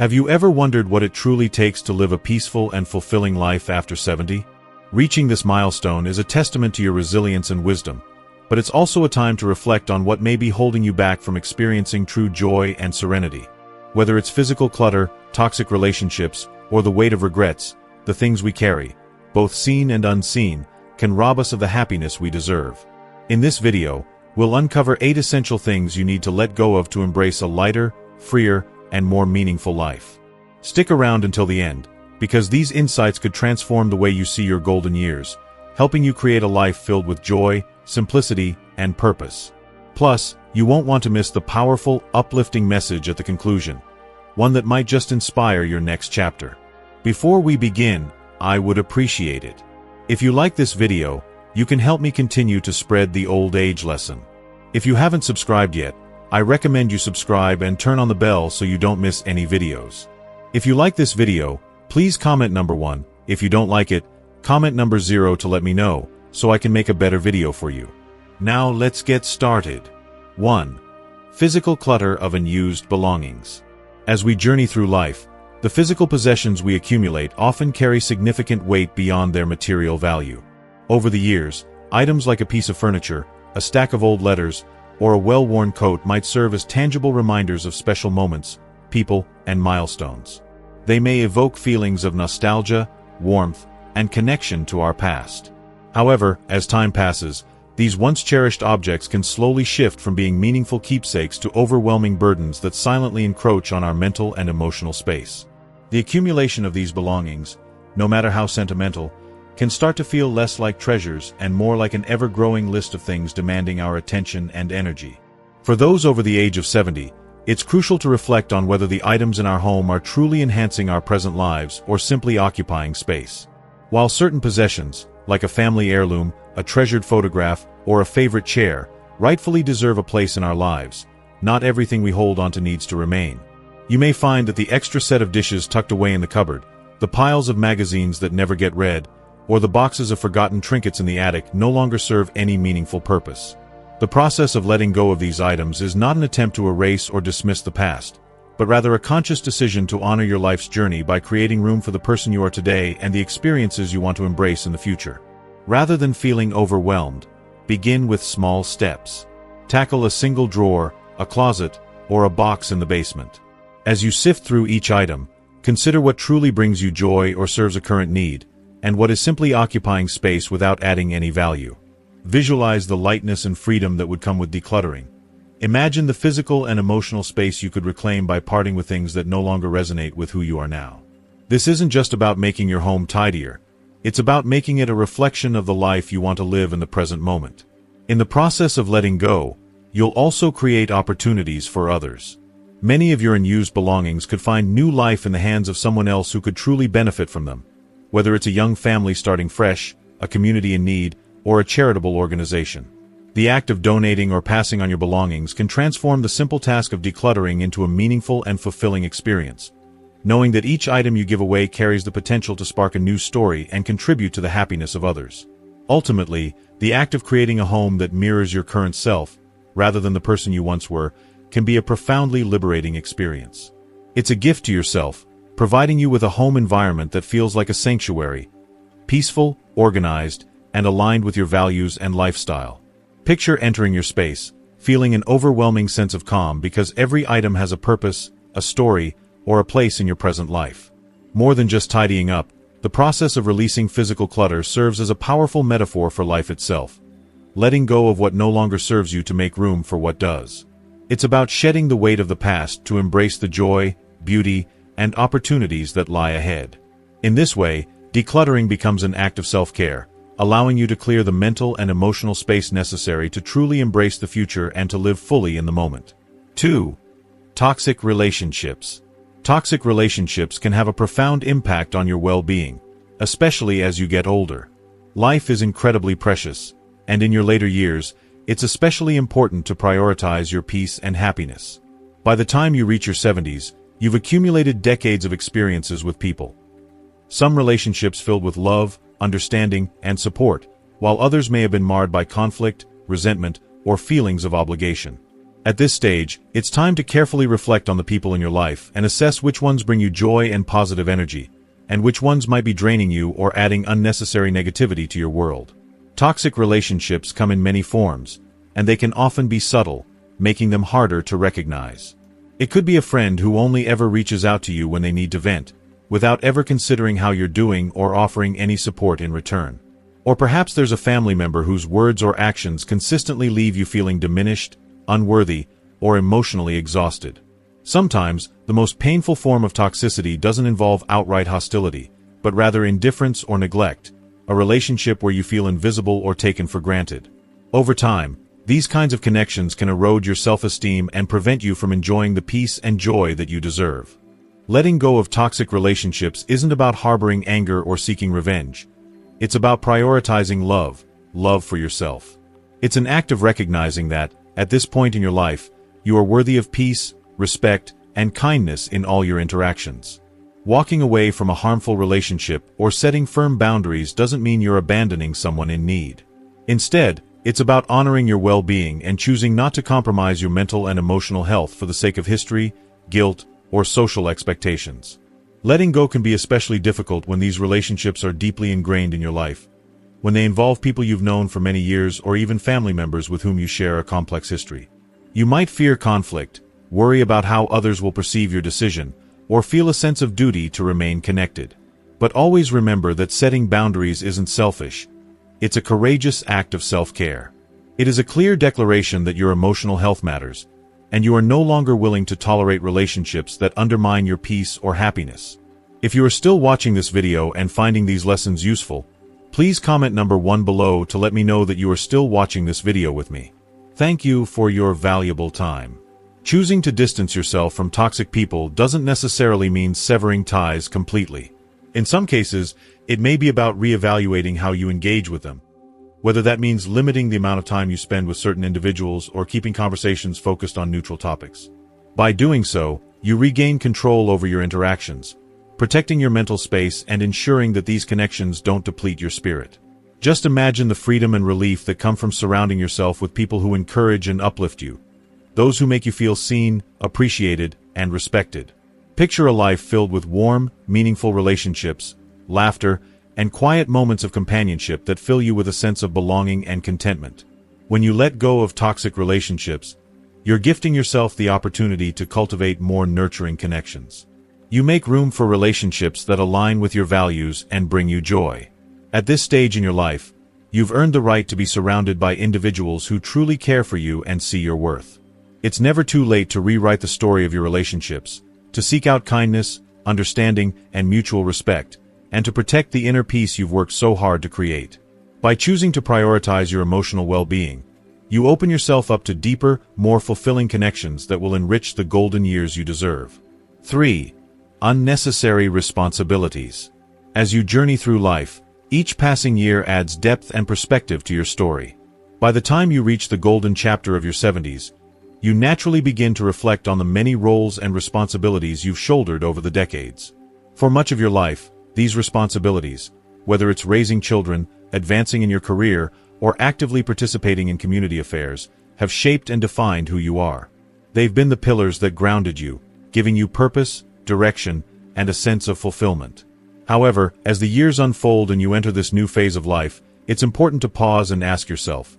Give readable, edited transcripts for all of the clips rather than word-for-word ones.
Have you ever wondered what it truly takes to live a peaceful and fulfilling life after 70? Reaching this milestone is a testament to your resilience and wisdom, but it's also a time to reflect on what may be holding you back from experiencing true joy and serenity. Whether it's physical clutter, toxic relationships, or the weight of regrets, the things we carry, both seen and unseen, can rob us of the happiness we deserve. In this video, we'll uncover 8 essential things you need to let go of to embrace a lighter, freer, and more meaningful life. Stick around until the end, because these insights could transform the way you see your golden years, helping you create a life filled with joy, simplicity, and purpose. Plus, you won't want to miss the powerful, uplifting message at the conclusion, one that might just inspire your next chapter. Before we begin, I would appreciate it if you like this video. You can help me continue to spread the old age lesson. If you haven't subscribed yet, I recommend you subscribe and turn on the bell so you don't miss any videos. If you like this video, please comment number 1. If you don't like it, comment number 0 to let me know, so I can make a better video for you. Now let's get started. 1. Physical clutter of unused belongings. As we journey through life, the physical possessions we accumulate often carry significant weight beyond their material value. Over the years, items like a piece of furniture, a stack of old letters, or a well-worn coat might serve as tangible reminders of special moments, people, and milestones. They may evoke feelings of nostalgia, warmth, and connection to our past. However, as time passes, these once-cherished objects can slowly shift from being meaningful keepsakes to overwhelming burdens that silently encroach on our mental and emotional space. The accumulation of these belongings, no matter how sentimental, can start to feel less like treasures and more like an ever-growing list of things demanding our attention and energy. For those over the age of 70, it's crucial to reflect on whether the items in our home are truly enhancing our present lives or simply occupying space. While certain possessions, like a family heirloom, a treasured photograph, or a favorite chair, rightfully deserve a place in our lives, not everything we hold onto needs to remain. You may find that the extra set of dishes tucked away in the cupboard, the piles of magazines that never get read, or the boxes of forgotten trinkets in the attic no longer serve any meaningful purpose. The process of letting go of these items is not an attempt to erase or dismiss the past, but rather a conscious decision to honor your life's journey by creating room for the person you are today and the experiences you want to embrace in the future. Rather than feeling overwhelmed, begin with small steps. Tackle a single drawer, a closet, or a box in the basement. As you sift through each item, consider what truly brings you joy or serves a current need, and what is simply occupying space without adding any value. Visualize the lightness and freedom that would come with decluttering. Imagine the physical and emotional space you could reclaim by parting with things that no longer resonate with who you are now. This isn't just about making your home tidier. It's about making it a reflection of the life you want to live in the present moment. In the process of letting go, you'll also create opportunities for others. Many of your unused belongings could find new life in the hands of someone else who could truly benefit from them. Whether it's a young family starting fresh, a community in need, or a charitable organization. The act of donating or passing on your belongings can transform the simple task of decluttering into a meaningful and fulfilling experience. Knowing that each item you give away carries the potential to spark a new story and contribute to the happiness of others. Ultimately, the act of creating a home that mirrors your current self, rather than the person you once were, can be a profoundly liberating experience. It's a gift to yourself, providing you with a home environment that feels like a sanctuary, peaceful, organized, and aligned with your values and lifestyle. Picture entering your space, feeling an overwhelming sense of calm because every item has a purpose, a story, or a place in your present life. More than just tidying up, the process of releasing physical clutter serves as a powerful metaphor for life itself. Letting go of what no longer serves you to make room for what does. It's about shedding the weight of the past to embrace the joy, beauty, and opportunities that lie ahead. In this way, decluttering becomes an act of self-care, allowing you to clear the mental and emotional space necessary to truly embrace the future and to live fully in the moment. 2. Toxic relationships. Toxic relationships can have a profound impact on your well-being, especially as you get older. Life is incredibly precious, and in your later years, it's especially important to prioritize your peace and happiness. By the time you reach your 70s, you've accumulated decades of experiences with people. Some relationships filled with love, understanding, and support, while others may have been marred by conflict, resentment, or feelings of obligation. At this stage, it's time to carefully reflect on the people in your life and assess which ones bring you joy and positive energy, and which ones might be draining you or adding unnecessary negativity to your world. Toxic relationships come in many forms, and they can often be subtle, making them harder to recognize. It could be a friend who only ever reaches out to you when they need to vent, without ever considering how you're doing or offering any support in return. Or perhaps there's a family member whose words or actions consistently leave you feeling diminished, unworthy, or emotionally exhausted. Sometimes, the most painful form of toxicity doesn't involve outright hostility, but rather indifference or neglect, a relationship where you feel invisible or taken for granted. Over time, these kinds of connections can erode your self-esteem and prevent you from enjoying the peace and joy that you deserve. Letting go of toxic relationships isn't about harboring anger or seeking revenge. It's about prioritizing love for yourself. It's an act of recognizing that, at this point in your life, you are worthy of peace, respect, and kindness in all your interactions. Walking away from a harmful relationship or setting firm boundaries doesn't mean you're abandoning someone in need. Instead, it's about honoring your well-being and choosing not to compromise your mental and emotional health for the sake of history, guilt, or social expectations. Letting go can be especially difficult when these relationships are deeply ingrained in your life, when they involve people you've known for many years or even family members with whom you share a complex history. You might fear conflict, worry about how others will perceive your decision, or feel a sense of duty to remain connected. But always remember that setting boundaries isn't selfish. It's a courageous act of self-care. It is a clear declaration that your emotional health matters, and you are no longer willing to tolerate relationships that undermine your peace or happiness. If you are still watching this video and finding these lessons useful, please comment number 1 below to let me know that you are still watching this video with me. Thank you for your valuable time. Choosing to distance yourself from toxic people doesn't necessarily mean severing ties completely. In some cases, it may be about reevaluating how you engage with them, whether that means limiting the amount of time you spend with certain individuals or keeping conversations focused on neutral topics. By doing so, you regain control over your interactions, protecting your mental space and ensuring that these connections don't deplete your spirit. Just imagine the freedom and relief that come from surrounding yourself with people who encourage and uplift you, those who make you feel seen, appreciated, and respected. Picture a life filled with warm, meaningful relationships, laughter, and quiet moments of companionship that fill you with a sense of belonging and contentment. When you let go of toxic relationships, you're gifting yourself the opportunity to cultivate more nurturing connections. You make room for relationships that align with your values and bring you joy. At this stage in your life, you've earned the right to be surrounded by individuals who truly care for you and see your worth. It's never too late to rewrite the story of your relationships, to seek out kindness, understanding, and mutual respect, and to protect the inner peace you've worked so hard to create. By choosing to prioritize your emotional well-being, you open yourself up to deeper, more fulfilling connections that will enrich the golden years you deserve. 3. Unnecessary responsibilities. As you journey through life, each passing year adds depth and perspective to your story. By the time you reach the golden chapter of your 70s, you naturally begin to reflect on the many roles and responsibilities you've shouldered over the decades. For much of your life, these responsibilities, whether it's raising children, advancing in your career, or actively participating in community affairs, have shaped and defined who you are. They've been the pillars that grounded you, giving you purpose, direction, and a sense of fulfillment. However, as the years unfold and you enter this new phase of life, it's important to pause and ask yourself,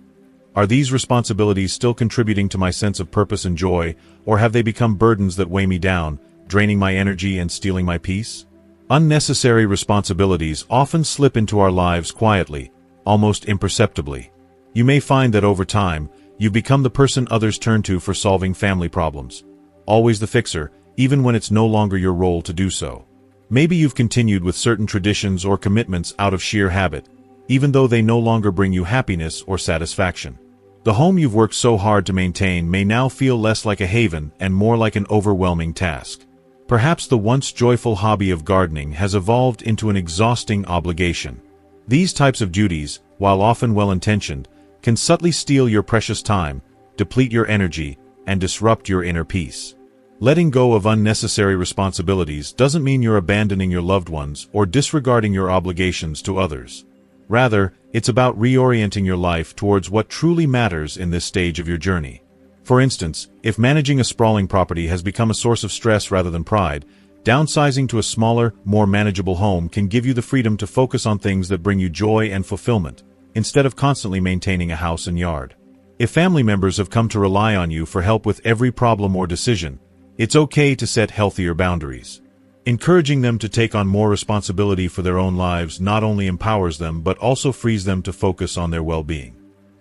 are these responsibilities still contributing to my sense of purpose and joy, or have they become burdens that weigh me down, draining my energy and stealing my peace? Unnecessary responsibilities often slip into our lives quietly, almost imperceptibly. You may find that over time, you've become the person others turn to for solving family problems. Always the fixer, even when it's no longer your role to do so. Maybe you've continued with certain traditions or commitments out of sheer habit, even though they no longer bring you happiness or satisfaction. The home you've worked so hard to maintain may now feel less like a haven and more like an overwhelming task. Perhaps the once joyful hobby of gardening has evolved into an exhausting obligation. These types of duties, while often well-intentioned, can subtly steal your precious time, deplete your energy, and disrupt your inner peace. Letting go of unnecessary responsibilities doesn't mean you're abandoning your loved ones or disregarding your obligations to others. Rather, it's about reorienting your life towards what truly matters in this stage of your journey. For instance, if managing a sprawling property has become a source of stress rather than pride, downsizing to a smaller, more manageable home can give you the freedom to focus on things that bring you joy and fulfillment, instead of constantly maintaining a house and yard. If family members have come to rely on you for help with every problem or decision, it's okay to set healthier boundaries. Encouraging them to take on more responsibility for their own lives not only empowers them but also frees them to focus on their well-being.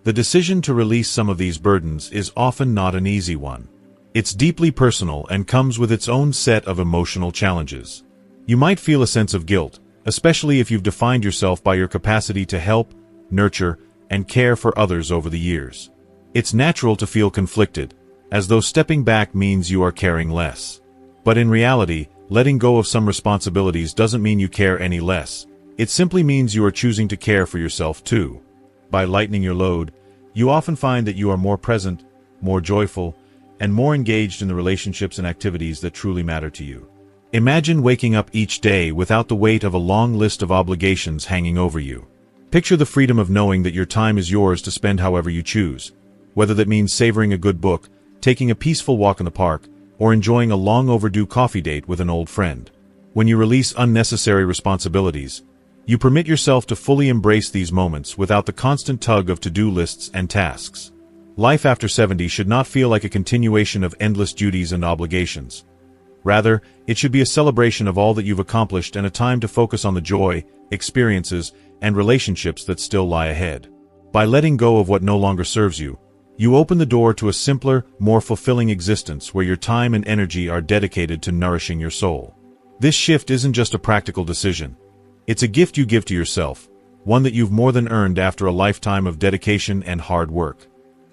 The decision to release some of these burdens is often not an easy one. It's deeply personal and comes with its own set of emotional challenges. You might feel a sense of guilt, especially if you've defined yourself by your capacity to help, nurture, and care for others over the years. It's natural to feel conflicted, as though stepping back means you are caring less. But in reality, letting go of some responsibilities doesn't mean you care any less. It simply means you are choosing to care for yourself too. By lightening your load, you often find that you are more present, more joyful, and more engaged in the relationships and activities that truly matter to you. Imagine waking up each day without the weight of a long list of obligations hanging over you. Picture the freedom of knowing that your time is yours to spend however you choose, whether that means savoring a good book, taking a peaceful walk in the park, or enjoying a long-overdue coffee date with an old friend. When you release unnecessary responsibilities, you permit yourself to fully embrace these moments without the constant tug of to-do lists and tasks. Life after 70 should not feel like a continuation of endless duties and obligations. Rather, it should be a celebration of all that you've accomplished and a time to focus on the joy, experiences, and relationships that still lie ahead. By letting go of what no longer serves you, you open the door to a simpler, more fulfilling existence where your time and energy are dedicated to nourishing your soul. This shift isn't just a practical decision. It's a gift you give to yourself, one that you've more than earned after a lifetime of dedication and hard work.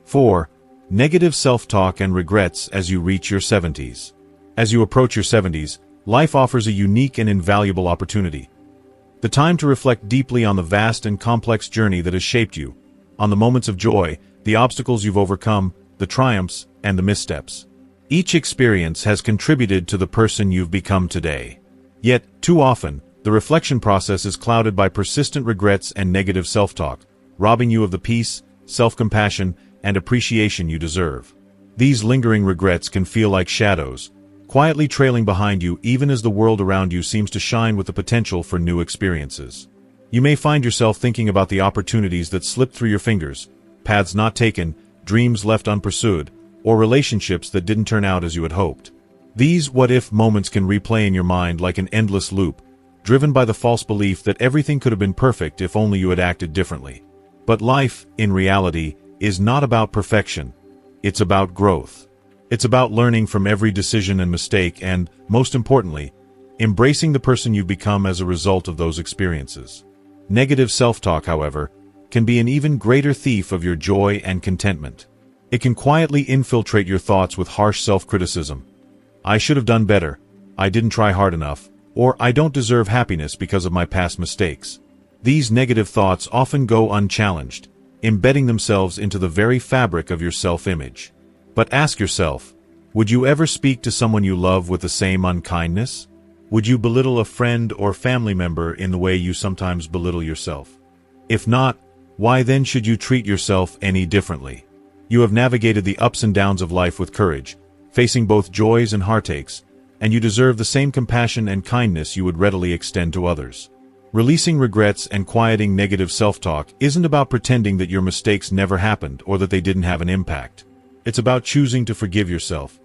4. Negative self-talk and regrets as you reach your 70s. As you approach your 70s, life offers a unique and invaluable opportunity. The time to reflect deeply on the vast and complex journey that has shaped you, on the moments of joy, the obstacles you've overcome, the triumphs, and the missteps. Each experience has contributed to the person you've become today. Yet, too often, the reflection process is clouded by persistent regrets and negative self-talk, robbing you of the peace, self-compassion, and appreciation you deserve. These lingering regrets can feel like shadows, quietly trailing behind you even as the world around you seems to shine with the potential for new experiences. You may find yourself thinking about the opportunities that slipped through your fingers, paths not taken, dreams left unpursued, or relationships that didn't turn out as you had hoped. These what-if moments can replay in your mind like an endless loop, driven by the false belief that everything could have been perfect if only you had acted differently. But life, in reality, is not about perfection. It's about growth. It's about learning from every decision and mistake and, most importantly, embracing the person you've become as a result of those experiences. Negative self-talk, however, can be an even greater thief of your joy and contentment. It can quietly infiltrate your thoughts with harsh self-criticism. I should have done better. I didn't try hard enough. Or I don't deserve happiness because of my past mistakes. These negative thoughts often go unchallenged, embedding themselves into the very fabric of your self-image. But ask yourself, would you ever speak to someone you love with the same unkindness? Would you belittle a friend or family member in the way you sometimes belittle yourself? If not, why then should you treat yourself any differently? You have navigated the ups and downs of life with courage, facing both joys and heartaches, and you deserve the same compassion and kindness you would readily extend to others. Releasing regrets and quieting negative self-talk isn't about pretending that your mistakes never happened or that they didn't have an impact. It's about choosing to forgive yourself,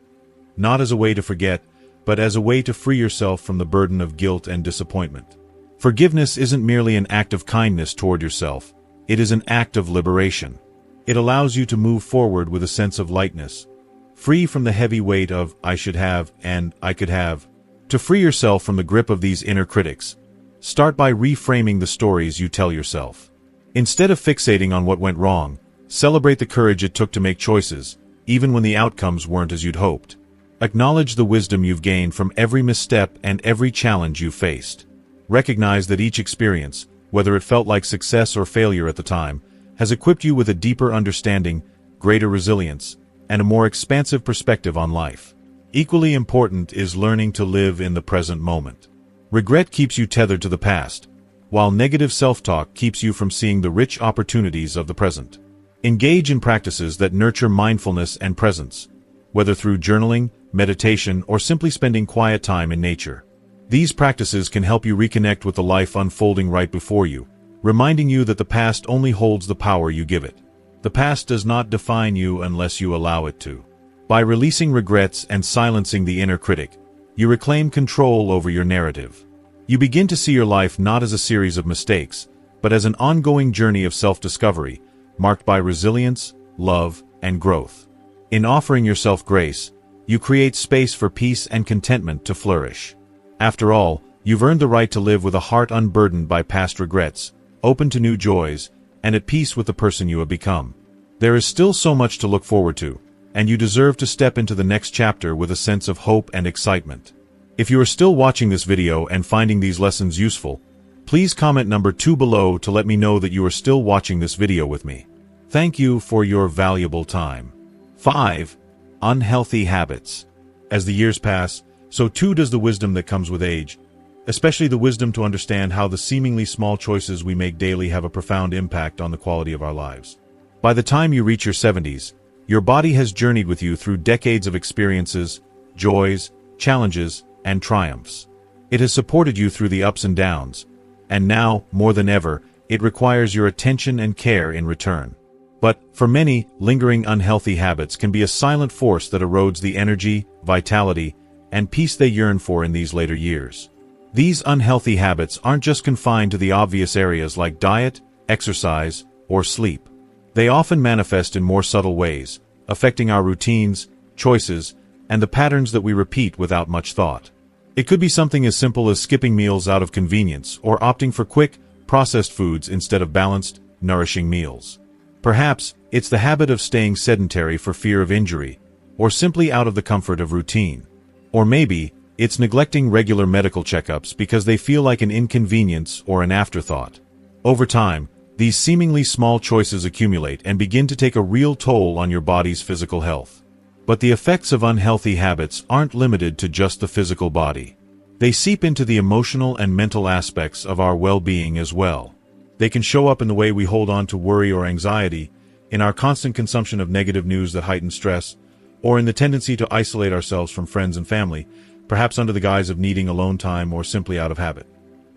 not as a way to forget, but as a way to free yourself from the burden of guilt and disappointment. Forgiveness isn't merely an act of kindness toward yourself, it is an act of liberation. It allows you to move forward with a sense of lightness, free from the heavy weight of I should have and I could have. To free yourself from the grip of these inner critics, start by reframing the stories you tell yourself. Instead of fixating on what went wrong, celebrate the courage it took to make choices, even when the outcomes weren't as you'd hoped. Acknowledge the wisdom you've gained from every misstep and every challenge you faced. Recognize that each experience, whether it felt like success or failure at the time, has equipped you with a deeper understanding, greater resilience, and a more expansive perspective on life. Equally important is learning to live in the present moment. Regret keeps you tethered to the past, while negative self-talk keeps you from seeing the rich opportunities of the present. Engage in practices that nurture mindfulness and presence, whether through journaling, meditation, or simply spending quiet time in nature. These practices can help you reconnect with the life unfolding right before you, reminding you that the past only holds the power you give it. The past does not define you unless you allow it to. By releasing regrets and silencing the inner critic, you reclaim control over your narrative. You begin to see your life not as a series of mistakes, but as an ongoing journey of self-discovery, marked by resilience, love, and growth. In offering yourself grace, you create space for peace and contentment to flourish. After all, you've earned the right to live with a heart unburdened by past regrets, open to new joys, and at peace with the person you have become. There is still so much to look forward to, and you deserve to step into the next chapter with a sense of hope and excitement. If you are still watching this video and finding these lessons useful, please comment number 2 below to let me know that you are still watching this video with me. Thank you for your valuable time. 5. Unhealthy habits. As the years pass, so too does the wisdom that comes with age, especially the wisdom to understand how the seemingly small choices we make daily have a profound impact on the quality of our lives. By the time you reach your 70s, your body has journeyed with you through decades of experiences, joys, challenges, and triumphs. It has supported you through the ups and downs, and now, more than ever, it requires your attention and care in return. But, for many, lingering unhealthy habits can be a silent force that erodes the energy, vitality, and peace they yearn for in these later years. These unhealthy habits aren't just confined to the obvious areas like diet, exercise, or sleep. They often manifest in more subtle ways, affecting our routines, choices, and the patterns that we repeat without much thought. It could be something as simple as skipping meals out of convenience or opting for quick, processed foods instead of balanced, nourishing meals. Perhaps it's the habit of staying sedentary for fear of injury, or simply out of the comfort of routine. Or maybe it's neglecting regular medical checkups because they feel like an inconvenience or an afterthought. Over time, these seemingly small choices accumulate and begin to take a real toll on your body's physical health. But the effects of unhealthy habits aren't limited to just the physical body. They seep into the emotional and mental aspects of our well-being as well. They can show up in the way we hold on to worry or anxiety, in our constant consumption of negative news that heightens stress, or in the tendency to isolate ourselves from friends and family, perhaps under the guise of needing alone time or simply out of habit.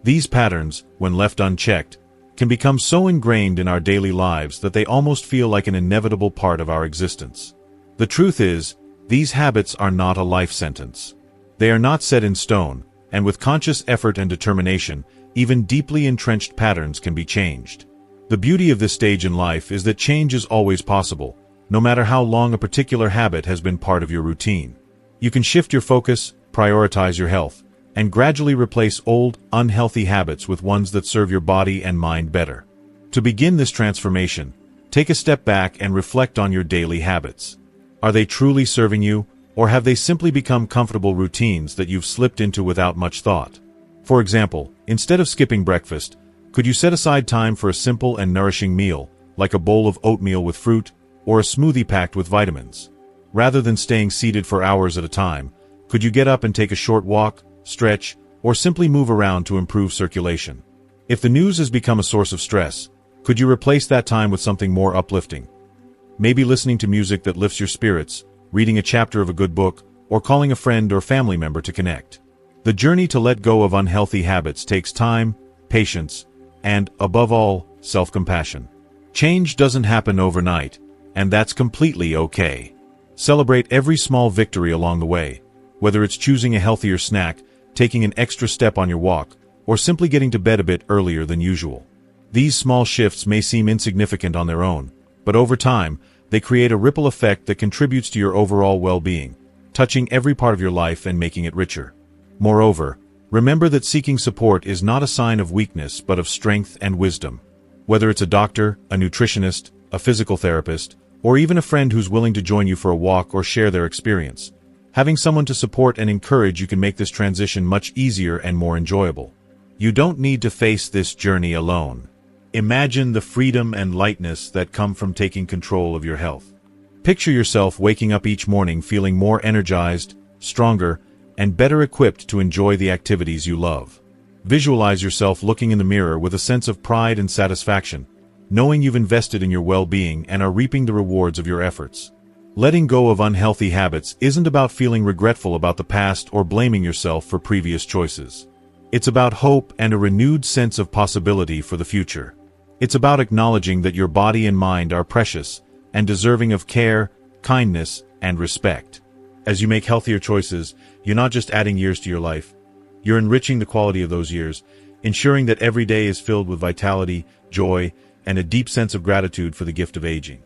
These patterns, when left unchecked, can become so ingrained in our daily lives that they almost feel like an inevitable part of our existence. The truth is, these habits are not a life sentence. They are not set in stone, and with conscious effort and determination, even deeply entrenched patterns can be changed. The beauty of this stage in life is that change is always possible, no matter how long a particular habit has been part of your routine. You can shift your focus, prioritize your health, and gradually replace old, unhealthy habits with ones that serve your body and mind better. To begin this transformation, take a step back and reflect on your daily habits. Are they truly serving you, or have they simply become comfortable routines that you've slipped into without much thought? For example, instead of skipping breakfast, could you set aside time for a simple and nourishing meal, like a bowl of oatmeal with fruit, or a smoothie packed with vitamins? Rather than staying seated for hours at a time, could you get up and take a short walk, stretch, or simply move around to improve circulation? If the news has become a source of stress, could you replace that time with something more uplifting? Maybe listening to music that lifts your spirits, reading a chapter of a good book, or calling a friend or family member to connect. The journey to let go of unhealthy habits takes time, patience, and, above all, self-compassion. Change doesn't happen overnight, and that's completely okay. Celebrate every small victory along the way, whether it's choosing a healthier snack, taking an extra step on your walk, or simply getting to bed a bit earlier than usual. These small shifts may seem insignificant on their own, but over time, they create a ripple effect that contributes to your overall well-being, touching every part of your life and making it richer. Moreover, remember that seeking support is not a sign of weakness but of strength and wisdom. Whether it's a doctor, a nutritionist, a physical therapist, or even a friend who's willing to join you for a walk or share their experience, having someone to support and encourage you can make this transition much easier and more enjoyable. You don't need to face this journey alone. Imagine the freedom and lightness that come from taking control of your health. Picture yourself waking up each morning feeling more energized, stronger, and better equipped to enjoy the activities you love. Visualize yourself looking in the mirror with a sense of pride and satisfaction, knowing you've invested in your well-being and are reaping the rewards of your efforts. Letting go of unhealthy habits isn't about feeling regretful about the past or blaming yourself for previous choices. It's about hope and a renewed sense of possibility for the future. It's about acknowledging that your body and mind are precious and deserving of care, kindness, and respect. As you make healthier choices, you're not just adding years to your life, you're enriching the quality of those years, ensuring that every day is filled with vitality, joy, and a deep sense of gratitude for the gift of aging.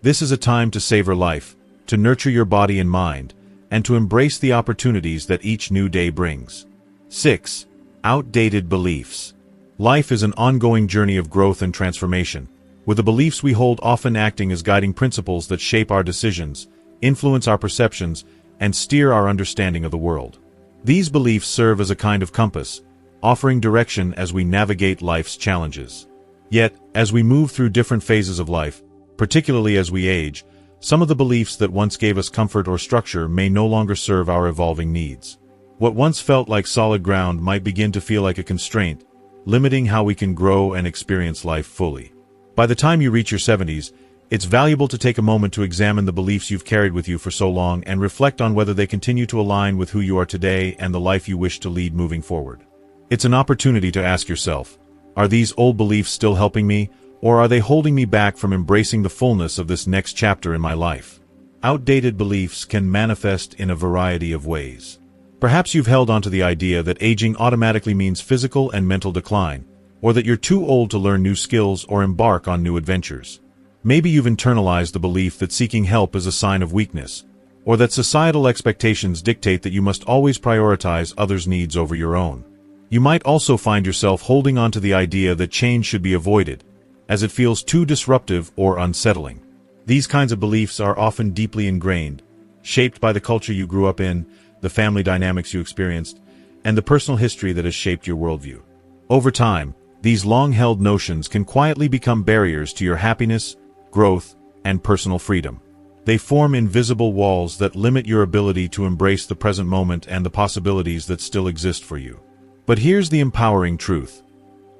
This is a time to savor life, to nurture your body and mind, and to embrace the opportunities that each new day brings. 6. Outdated beliefs. Life is an ongoing journey of growth and transformation, with the beliefs we hold often acting as guiding principles that shape our decisions, influence our perceptions, and steer our understanding of the world. These beliefs serve as a kind of compass, offering direction as we navigate life's challenges. Yet, as we move through different phases of life, particularly as we age, some of the beliefs that once gave us comfort or structure may no longer serve our evolving needs. What once felt like solid ground might begin to feel like a constraint, limiting how we can grow and experience life fully. By the time you reach your 70s, it's valuable to take a moment to examine the beliefs you've carried with you for so long and reflect on whether they continue to align with who you are today and the life you wish to lead moving forward. It's an opportunity to ask yourself, are these old beliefs still helping me, or are they holding me back from embracing the fullness of this next chapter in my life? Outdated beliefs can manifest in a variety of ways. Perhaps you've held onto the idea that aging automatically means physical and mental decline, or that you're too old to learn new skills or embark on new adventures. Maybe you've internalized the belief that seeking help is a sign of weakness, or that societal expectations dictate that you must always prioritize others' needs over your own. You might also find yourself holding on to the idea that change should be avoided, as it feels too disruptive or unsettling. These kinds of beliefs are often deeply ingrained, shaped by the culture you grew up in, the family dynamics you experienced, and the personal history that has shaped your worldview. Over time, these long-held notions can quietly become barriers to your happiness, growth, and personal freedom. They form invisible walls that limit your ability to embrace the present moment and the possibilities that still exist for you. But here's the empowering truth.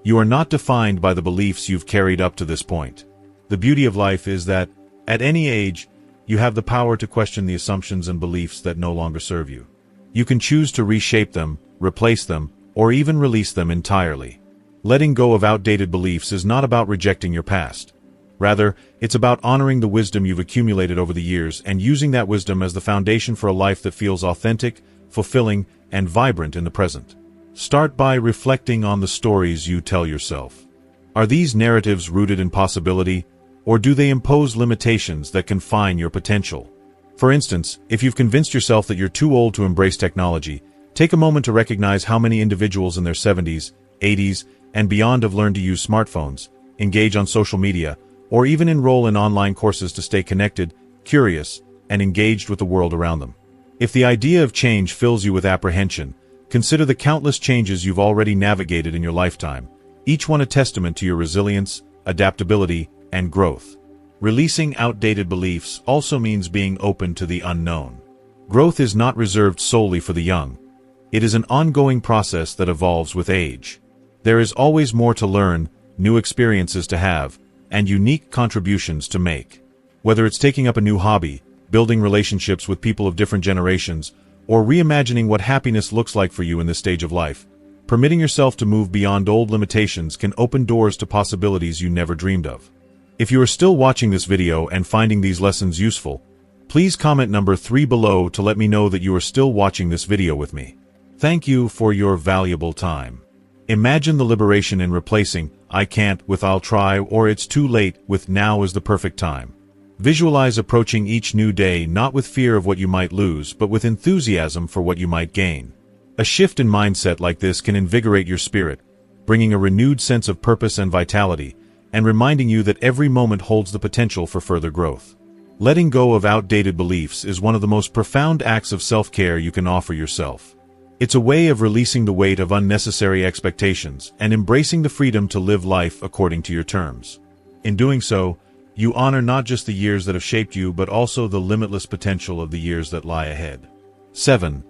You are not defined by the beliefs you've carried up to this point. The beauty of life is that, at any age, you have the power to question the assumptions and beliefs that no longer serve you. You can choose to reshape them, replace them, or even release them entirely. Letting go of outdated beliefs is not about rejecting your past. Rather, it's about honoring the wisdom you've accumulated over the years and using that wisdom as the foundation for a life that feels authentic, fulfilling, and vibrant in the present. Start by reflecting on the stories you tell yourself. Are these narratives rooted in possibility, or do they impose limitations that confine your potential? For instance, if you've convinced yourself that you're too old to embrace technology, take a moment to recognize how many individuals in their 70s, 80s, and beyond have learned to use smartphones, engage on social media, or even enroll in online courses to stay connected, curious, and engaged with the world around them. If the idea of change fills you with apprehension, consider the countless changes you've already navigated in your lifetime, each one a testament to your resilience, adaptability, and growth. Releasing outdated beliefs also means being open to the unknown. Growth is not reserved solely for the young. It is an ongoing process that evolves with age. There is always more to learn, new experiences to have, and unique contributions to make. Whether it's taking up a new hobby, building relationships with people of different generations, or reimagining what happiness looks like for you in this stage of life, permitting yourself to move beyond old limitations can open doors to possibilities you never dreamed of. If you are still watching this video and finding these lessons useful, please comment number 3 below to let me know that you are still watching this video with me. Thank you for your valuable time. Imagine the liberation in replacing "I can't" with "I'll try" or "it's too late" with "now is the perfect time." Visualize approaching each new day not with fear of what you might lose, but with enthusiasm for what you might gain. A shift in mindset like this can invigorate your spirit, bringing a renewed sense of purpose and vitality, and reminding you that every moment holds the potential for further growth. Letting go of outdated beliefs is one of the most profound acts of self-care you can offer yourself. It's a way of releasing the weight of unnecessary expectations and embracing the freedom to live life according to your terms. In doing so, you honor not just the years that have shaped you, but also the limitless potential of the years that lie ahead. 7.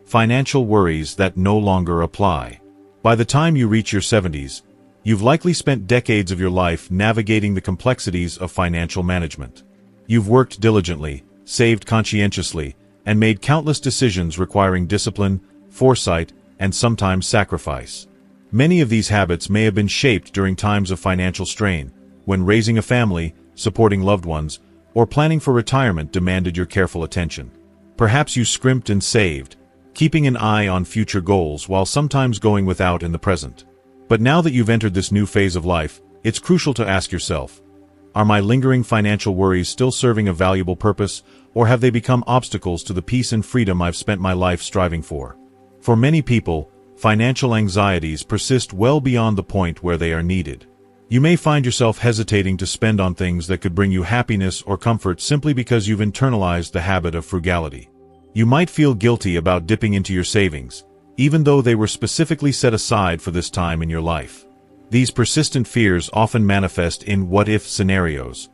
Financial worries that no longer apply. By the time you reach your 70s, You've likely spent decades of your life navigating the complexities of financial management. You've worked diligently, saved conscientiously, and made countless decisions requiring discipline, foresight, and sometimes sacrifice. Many of these habits may have been shaped during times of financial strain, when raising a family, supporting loved ones, or planning for retirement demanded your careful attention. Perhaps you scrimped and saved, keeping an eye on future goals while sometimes going without in the present. But now that you've entered this new phase of life, it's crucial to ask yourself, are my lingering financial worries still serving a valuable purpose, or have they become obstacles to the peace and freedom I've spent my life striving for? For many people, financial anxieties persist well beyond the point where they are needed. You may find yourself hesitating to spend on things that could bring you happiness or comfort simply because you've internalized the habit of frugality. You might feel guilty about dipping into your savings, even though they were specifically set aside for this time in your life. These persistent fears often manifest in what-if scenarios.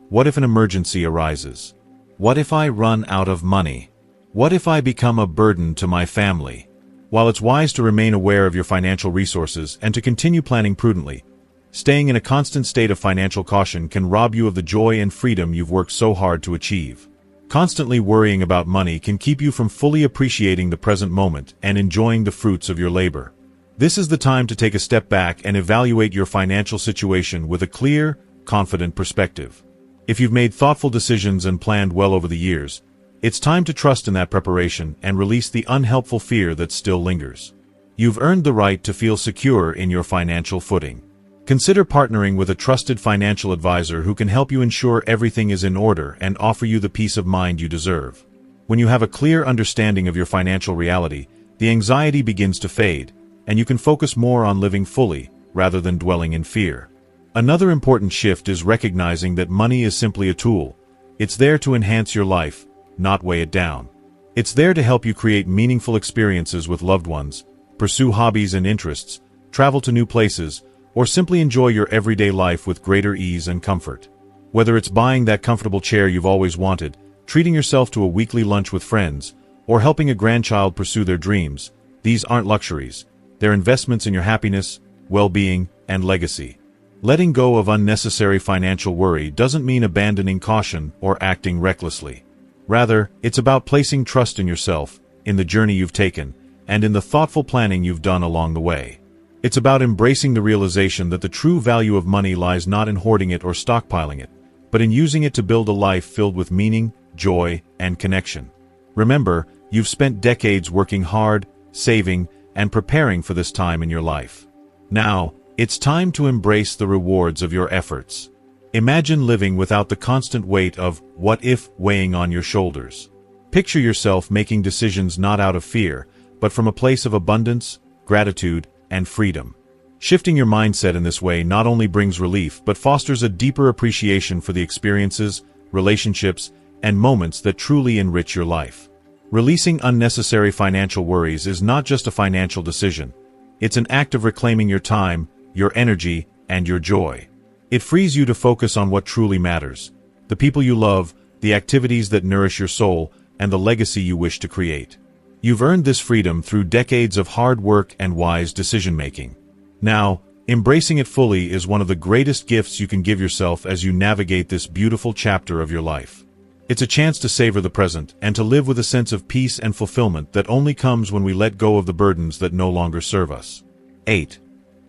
What if an emergency arises? What if I run out of money? What if I become a burden to my family? While it's wise to remain aware of your financial resources and to continue planning prudently, staying in a constant state of financial caution can rob you of the joy and freedom you've worked so hard to achieve. Constantly worrying about money can keep you from fully appreciating the present moment and enjoying the fruits of your labor. This is the time to take a step back and evaluate your financial situation with a clear, confident perspective. If you've made thoughtful decisions and planned well over the years, it's time to trust in that preparation and release the unhelpful fear that still lingers. You've earned the right to feel secure in your financial footing. Consider partnering with a trusted financial advisor who can help you ensure everything is in order and offer you the peace of mind you deserve. When you have a clear understanding of your financial reality, the anxiety begins to fade, and you can focus more on living fully, rather than dwelling in fear. Another important shift is recognizing that money is simply a tool. It's there to enhance your life, not weigh it down. It's there to help you create meaningful experiences with loved ones, pursue hobbies and interests, travel to new places, or simply enjoy your everyday life with greater ease and comfort. Whether it's buying that comfortable chair you've always wanted, treating yourself to a weekly lunch with friends, or helping a grandchild pursue their dreams, these aren't luxuries. They're investments in your happiness, well-being, and legacy. Letting go of unnecessary financial worry doesn't mean abandoning caution or acting recklessly. Rather, it's about placing trust in yourself, in the journey you've taken, and in the thoughtful planning you've done along the way. It's about embracing the realization that the true value of money lies not in hoarding it or stockpiling it, but in using it to build a life filled with meaning, joy, and connection. Remember, you've spent decades working hard, saving, and preparing for this time in your life. Now, it's time to embrace the rewards of your efforts. Imagine living without the constant weight of what if weighing on your shoulders. Picture yourself making decisions not out of fear, but from a place of abundance, gratitude, and freedom. Shifting your mindset in this way not only brings relief but fosters a deeper appreciation for the experiences, relationships, and moments that truly enrich your life. Releasing unnecessary financial worries is not just a financial decision. It's an act of reclaiming your time, your energy, and your joy. It frees you to focus on what truly matters: the people you love, the activities that nourish your soul, and the legacy you wish to create. You've earned this freedom through decades of hard work and wise decision-making. Now, embracing it fully is one of the greatest gifts you can give yourself as you navigate this beautiful chapter of your life. It's a chance to savor the present and to live with a sense of peace and fulfillment that only comes when we let go of the burdens that no longer serve us. 8.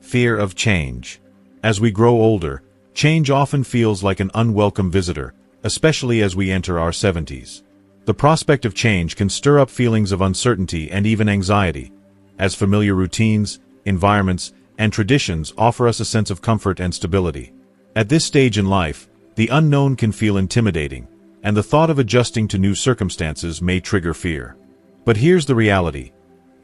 Fear of change. As we grow older, change often feels like an unwelcome visitor, especially as we enter our 70s. The prospect of change can stir up feelings of uncertainty and even anxiety, as familiar routines, environments, and traditions offer us a sense of comfort and stability. At this stage in life, the unknown can feel intimidating, and the thought of adjusting to new circumstances may trigger fear. But here's the reality.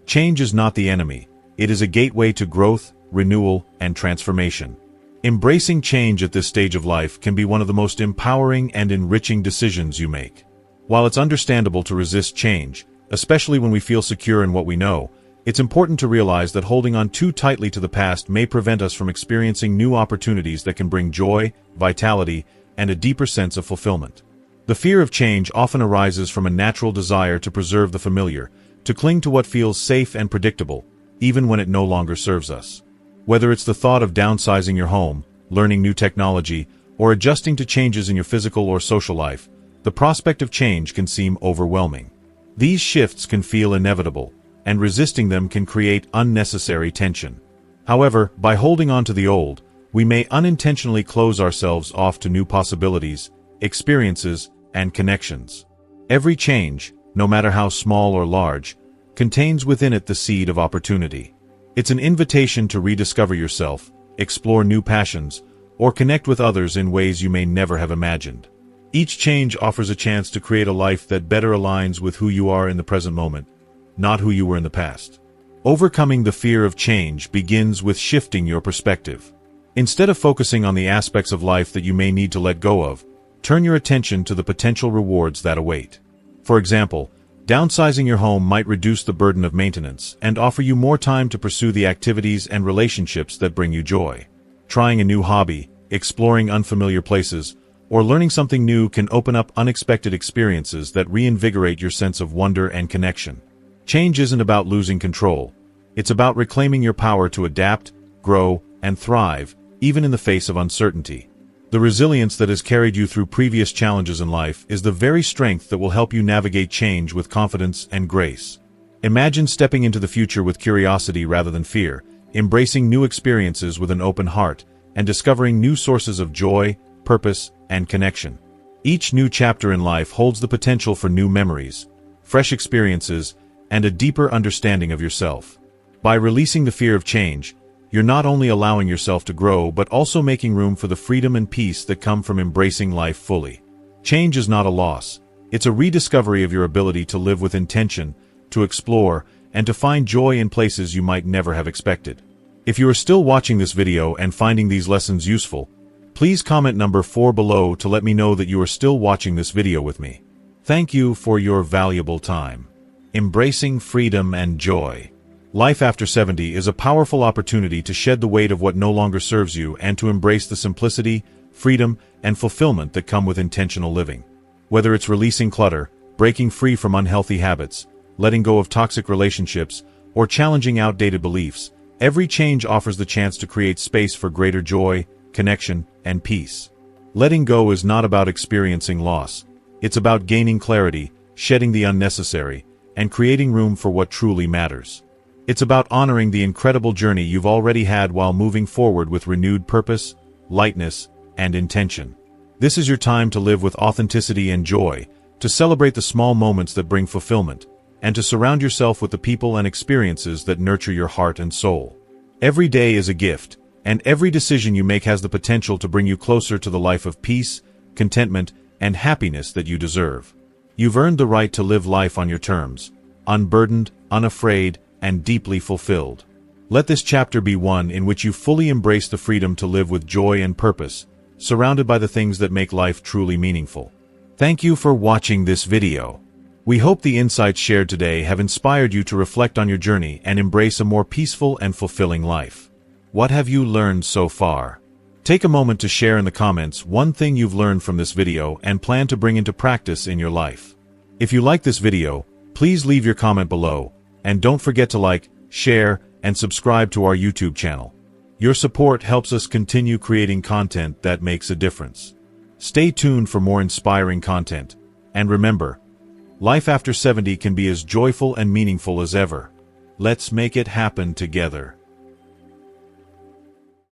Change is not the enemy. It is a gateway to growth, renewal, and transformation. Embracing change at this stage of life can be one of the most empowering and enriching decisions you make. While it's understandable to resist change, especially when we feel secure in what we know, it's important to realize that holding on too tightly to the past may prevent us from experiencing new opportunities that can bring joy, vitality, and a deeper sense of fulfillment. The fear of change often arises from a natural desire to preserve the familiar, to cling to what feels safe and predictable, even when it no longer serves us. Whether it's the thought of downsizing your home, learning new technology, or adjusting to changes in your physical or social life, the prospect of change can seem overwhelming. These shifts can feel inevitable, and resisting them can create unnecessary tension. However, by holding on to the old, we may unintentionally close ourselves off to new possibilities, experiences, and connections. Every change, no matter how small or large, contains within it the seed of opportunity. It's an invitation to rediscover yourself, explore new passions, or connect with others in ways you may never have imagined. Each change offers a chance to create a life that better aligns with who you are in the present moment, not who you were in the past. Overcoming the fear of change begins with shifting your perspective. Instead of focusing on the aspects of life that you may need to let go of, turn your attention to the potential rewards that await. For example, downsizing your home might reduce the burden of maintenance and offer you more time to pursue the activities and relationships that bring you joy. Trying a new hobby, exploring unfamiliar places, or learning something new can open up unexpected experiences that reinvigorate your sense of wonder and connection. Change isn't about losing control. It's about reclaiming your power to adapt, grow, and thrive, even in the face of uncertainty. The resilience that has carried you through previous challenges in life is the very strength that will help you navigate change with confidence and grace. Imagine stepping into the future with curiosity rather than fear, embracing new experiences with an open heart, and discovering new sources of joy, purpose, and connection. Each new chapter in life holds the potential for new memories, fresh experiences, and a deeper understanding of yourself. By releasing the fear of change, you're not only allowing yourself to grow but also making room for the freedom and peace that come from embracing life fully. Change is not a loss. It's a rediscovery of your ability to live with intention, to explore, and to find joy in places you might never have expected. If you are still watching this video and finding these lessons useful, please comment number 4 below to let me know that you are still watching this video with me. Thank you for your valuable time. Embracing freedom and joy. Life after 70 is a powerful opportunity to shed the weight of what no longer serves you and to embrace the simplicity, freedom, and fulfillment that come with intentional living. Whether it's releasing clutter, breaking free from unhealthy habits, letting go of toxic relationships, or challenging outdated beliefs, every change offers the chance to create space for greater joy, connection, and peace. Letting go is not about experiencing loss. It's about gaining clarity, shedding the unnecessary, and creating room for what truly matters. It's about honoring the incredible journey you've already had while moving forward with renewed purpose, lightness, and intention. This is your time to live with authenticity and joy, to celebrate the small moments that bring fulfillment, and to surround yourself with the people and experiences that nurture your heart and soul. Every day is a gift, and every decision you make has the potential to bring you closer to the life of peace, contentment, and happiness that you deserve. You've earned the right to live life on your terms, unburdened, unafraid, and deeply fulfilled. Let this chapter be one in which you fully embrace the freedom to live with joy and purpose, surrounded by the things that make life truly meaningful. Thank you for watching this video. We hope the insights shared today have inspired you to reflect on your journey and embrace a more peaceful and fulfilling life. What have you learned so far? Take a moment to share in the comments one thing you've learned from this video and plan to bring into practice in your life. If you like this video, please leave your comment below, and don't forget to like, share, and subscribe to our YouTube channel. Your support helps us continue creating content that makes a difference. Stay tuned for more inspiring content, and remember, life after 70 can be as joyful and meaningful as ever. Let's make it happen together.